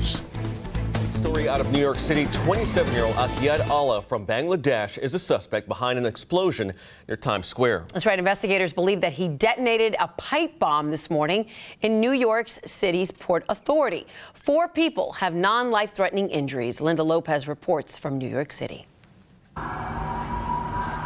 News. Story out of New York City, 27-year-old Akayed Allah from Bangladesh is a suspect behind an explosion near Times Square. That's right. Investigators believe that he detonated a pipe bomb this morning in New York City's Port Authority. 4 people have non-life-threatening injuries. Linda Lopez reports from New York City.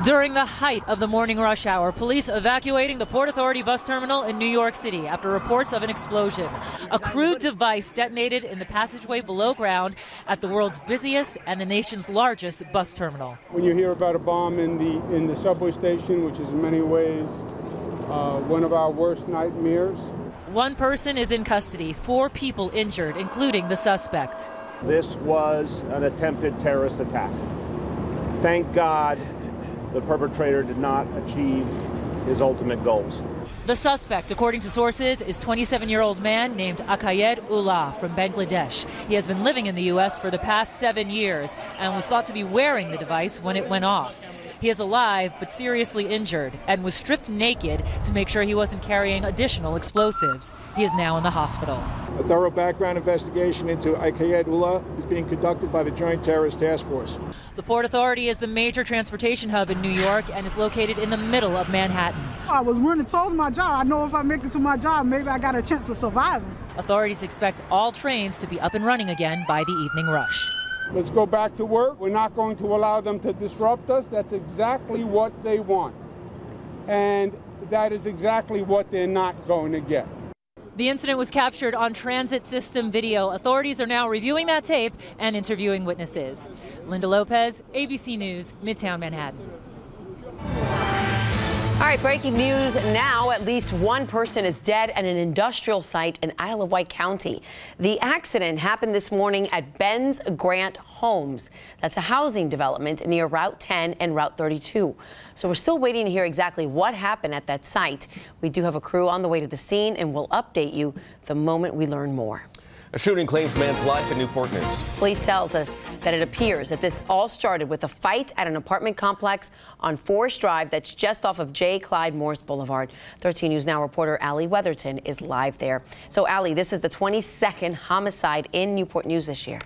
During the height of the morning rush hour, police evacuating the Port Authority bus terminal in New York City after reports of an explosion. A crude device detonated in the passageway below ground at the world's busiest and the nation's largest bus terminal. When you hear about a bomb in the subway station, which is in many ways one of our worst nightmares. 1 person is in custody, 4 people injured, including the suspect. This was an attempted terrorist attack. Thank God the perpetrator did not achieve his ultimate goals. The suspect, according to sources, is 27-year-old man named Akayed Allah from Bangladesh. He has been living in the U.S. for the past 7 years and was thought to be wearing the device when it went off. He is alive but seriously injured and was stripped naked to make sure he wasn't carrying additional explosives. He is now in the hospital. A thorough background investigation into Akayed Allah is being conducted by the Joint Terrorist Task Force. The Port Authority is the major transportation hub in New York and is located in the middle of Manhattan. I was running towards my job. I know if I make it to my job, maybe I got a chance of surviving. Authorities expect all trains to be up and running again by the evening rush. Let's go back to work. We're not going to allow them to disrupt us. That's exactly what they want. And that is exactly what they're not going to get. The incident was captured on transit system video. Authorities are now reviewing that tape and interviewing witnesses. Linda Lopez, ABC News, Midtown Manhattan. All right, breaking news now. At least 1 person is dead at an industrial site in Isle of Wight County. The accident happened this morning at Ben's Grant Homes. That's a housing development near Route 10 and Route 32. So we're still waiting to hear exactly what happened at that site. We do have a crew on the way to the scene, and we'll update you the moment we learn more. A shooting claims man's life in Newport News. Police tells us that it appears that this all started with a fight at an apartment complex on Forest Drive that's just off of J. Clyde Morse Boulevard. 13 News Now reporter Allie Weatherton is live there. So Allie, this is the 22nd homicide in Newport News this year.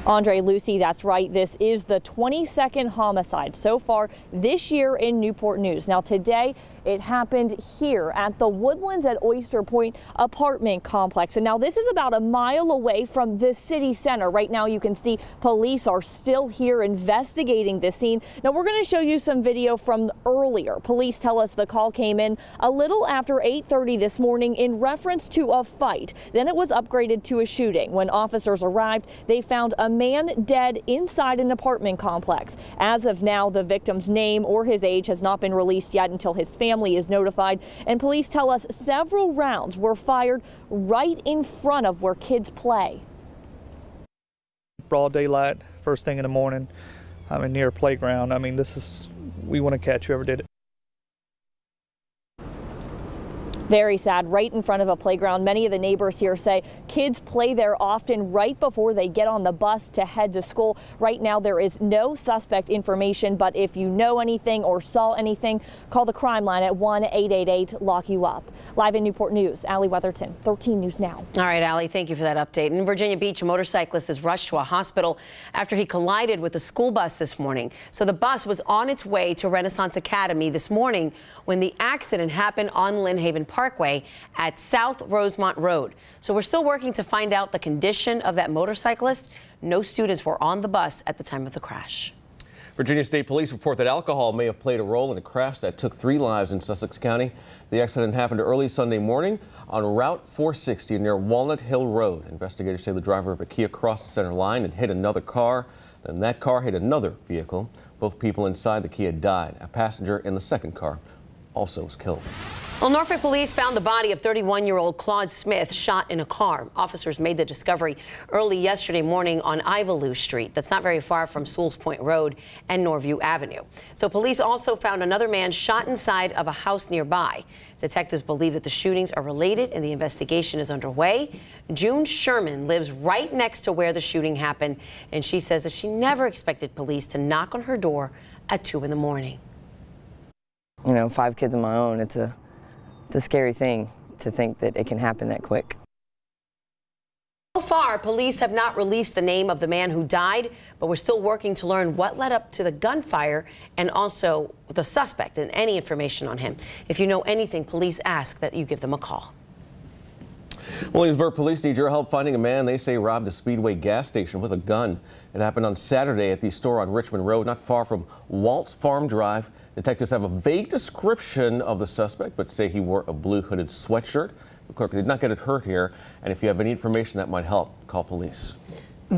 Andre, Lucy, that's right. This is the 22nd homicide so far this year in Newport News. Now today, it happened here at the Woodlands at Oyster Point apartment complex. And now this is about a mile away from the city center. Right now you can see police are still here investigating this scene. Now we're going to show you some video from earlier. Police tell us the call came in a little after 8:30 this morning in reference to a fight. Then it was upgraded to a shooting. When officers arrived, they found a man dead inside an apartment complex. As of now, the victim's name or his age has not been released yet until his family is notified, and police tell us several rounds were fired right in front of where kids play. Broad daylight, first thing in the morning, near a playground. We want to catch whoever did it. Very sad, right in front of a playground. Many of the neighbors here say kids play there often right before they get on the bus to head to school. Right now there is no suspect information, but if you know anything or saw anything, call the crime line at 1-888-LOCK-YOU-UP. Live in Newport News, Allie Weatherton, 13 News Now. All right, Allie, thank you for that update. In Virginia Beach, a motorcyclist is rushed to a hospital after he collided with a school bus this morning. So the bus was on its way to Renaissance Academy this morning when the accident happened on Lynn Haven Parkway at South Rosemont Road. So we're still working to find out the condition of that motorcyclist. No students were on the bus at the time of the crash. Virginia State Police report that alcohol may have played a role in a crash that took 3 lives in Sussex County. The accident happened early Sunday morning on Route 460 near Walnut Hill Road. Investigators say the driver of a Kia crossed the center line and hit another car. Then that car hit another vehicle. Both people inside the Kia died. A passenger in the second car also was killed. Well, Norfolk police found the body of 31-year-old Claude Smith shot in a car. Officers made the discovery early yesterday morning on Ivaloo Street. That's not very far from Sewell's Point Road and Norview Avenue. So police also found another man shot inside of a house nearby. Detectives believe that the shootings are related and the investigation is underway. June Sherman lives right next to where the shooting happened, and she says that she never expected police to knock on her door at 2 in the morning. You know, 5 kids of my own, it's a scary thing to think that it can happen that quick. So far, police have not released the name of the man who died, but we're still working to learn what led up to the gunfire and also the suspect and any information on him. If you know anything, police ask that you give them a call. Williamsburg police need your help finding a man they say robbed a Speedway gas station with a gun. It happened on Saturday at the store on Richmond Road, not far from Walt's Farm Drive. Detectives have a vague description of the suspect, but say he wore a blue hooded sweatshirt. The clerk did not get hurt here, and if you have any information that might help, call police.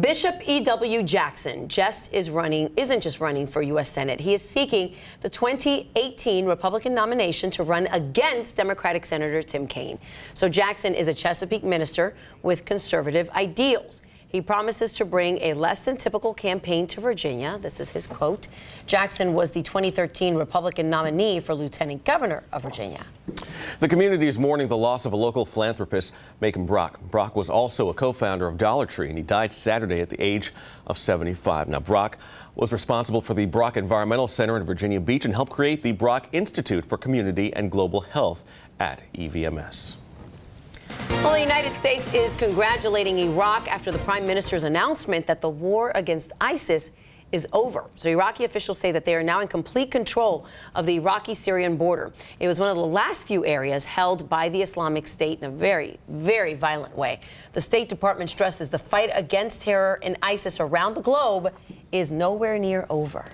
Bishop E.W. Jackson isn't just running for U.S. Senate. He is seeking the 2018 Republican nomination to run against Democratic Senator Tim Kaine. So Jackson is a Chesapeake minister with conservative ideals. He promises to bring a less than typical campaign to Virginia. This is his quote. Jackson was the 2013 Republican nominee for lieutenant governor of Virginia. The community is mourning the loss of a local philanthropist, Macon Brock. Brock was also a co-founder of Dollar Tree, and he died Saturday at the age of 75. Now, Brock was responsible for the Brock Environmental Center in Virginia Beach and helped create the Brock Institute for Community and Global Health at EVMS. Well, the United States is congratulating Iraq after the prime minister's announcement that the war against ISIS is over. So Iraqi officials say that they are now in complete control of the Iraqi-Syrian border. It was one of the last few areas held by the Islamic State in a very, very violent way. The State Department stresses the fight against terror and ISIS around the globe is nowhere near over.